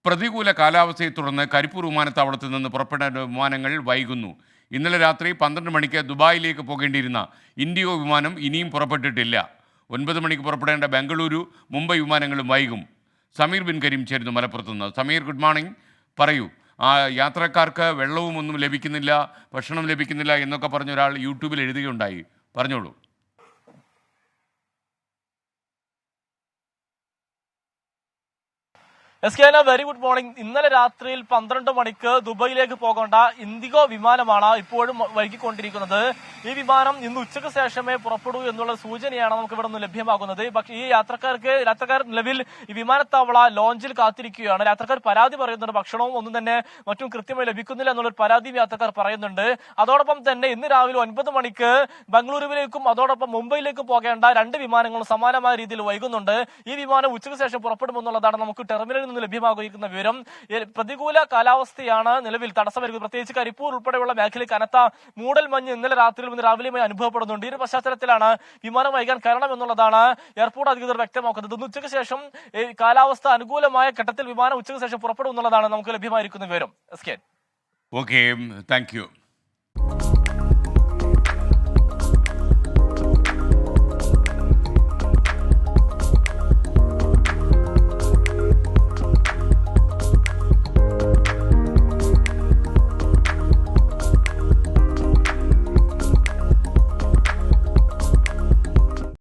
പ്രതികൂല കാലാവസ്ഥയെ തുടർന്ന് കരിപ്പൂർ വിമാനത്താവളത്തിൽ നിന്ന് പുറപ്പെടേണ്ട വിമാനങ്ങൾ വൈകുന്നു. ഇന്നലെ രാത്രി 12 മണിക്ക് ദുബായിലേക്ക് പോകേണ്ടിയിരുന്ന ഇൻഡിഗോ വിമാനം ഇനിയും പുറപ്പെട്ടിട്ടില്ല. 9 മണിക്ക് പുറപ്പെടേണ്ട ബംഗളൂരു, മുംബൈ വിമാനങ്ങളും വൈകും. സമീർ ബിൻ കരീം ചേരുന്നു മലപ്പുറത്തുനിന്ന്. Sameer, good morning. പറയൂ, യാത്രക്കാർക്ക് വെള്ളവും ഒന്നും ലഭിക്കുന്നില്ല, ഭക്ഷണം ലഭിക്കുന്നില്ല എന്നൊക്കെ പറഞ്ഞ ഒരാൾ യൂട്യൂബിൽ എഴുതുകയുണ്ടായി. പറഞ്ഞോളൂ. Very good morning. ഇന്നലെ രാത്രിയിൽ 12 മണിക്ക് ദുബൈയിലേക്ക് പോകേണ്ട ഇൻഡിഗോ വിമാനമാണ് ഇപ്പോഴും വൈകിക്കൊണ്ടിരിക്കുന്നത്. ഈ വിമാനം ഇന്ന് ഉച്ചയ്ക്ക് ശേഷമേ പുറപ്പെടൂ എന്നുള്ള സൂചനയാണ് നമുക്ക് ഇവിടെ നിന്ന് ലഭ്യമാകുന്നത്. പക്ഷേ ഈ യാത്രക്കാർ നിലവിൽ ഈ വിമാനത്താവള ലോഞ്ചിൽ കാത്തിരിക്കുകയാണ്. യാത്രക്കാർ പരാതി പറയുന്നുണ്ട്, ഭക്ഷണവും ഒന്നും തന്നെ മറ്റും കൃത്യമായി ലഭിക്കുന്നില്ല എന്നുള്ളൊരു പരാതിയും യാത്രക്കാർ പറയുന്നുണ്ട്. അതോടൊപ്പം തന്നെ ഇന്ന് രാവിലെ 9 മണിക്ക് ബംഗളൂരുവിലേക്കും അതോടൊപ്പം മുംബൈയിലേക്കും പോകേണ്ട 2 വിമാനങ്ങളും സമാനമായ രീതിയിൽ വൈകുന്നുണ്ട്. ഈ വിമാനം ഉച്ചയ്ക്ക് ശേഷം പുറപ്പെടുമെന്നുള്ളതാണ് നമുക്ക് ടെർമിനലിൽ നിന്ന് ലഭ്യമാകുന്ന വിവരം. പ്രതികൂല കാലാവസ്ഥയാണ് നിലവിൽ തടസ്സമേൽക്കുന്നത്. പ്രത്യേകിച്ച് കരിപ്പൂർ ഉൾപ്പെടെയുള്ള മേഖലയിൽ കനത്ത മൂടൽ മഞ്ഞ് ഇന്നലെ രാത്രിയിൽ നിന്ന് രാവിലെയുമായി അനുഭവപ്പെടുന്നുണ്ട്. ഈ ഒരു പശ്ചാത്തലത്തിലാണ് വിമാനം വൈകാൻ കാരണം എന്നുള്ളതാണ് എയർപോർട്ട് അധികൃതർ വ്യക്തമാക്കുന്നത്. ഇന്ന് ഉച്ചയ്ക്ക് ശേഷം കാലാവസ്ഥ അനുകൂലമായ ഘട്ടത്തിൽ വിമാനം ഉച്ചയ്ക്ക് ശേഷം പുറപ്പെടും എന്നുള്ളതാണ് നമുക്ക് ലഭ്യമായിരിക്കുന്ന വിവരം. Okay, thank you.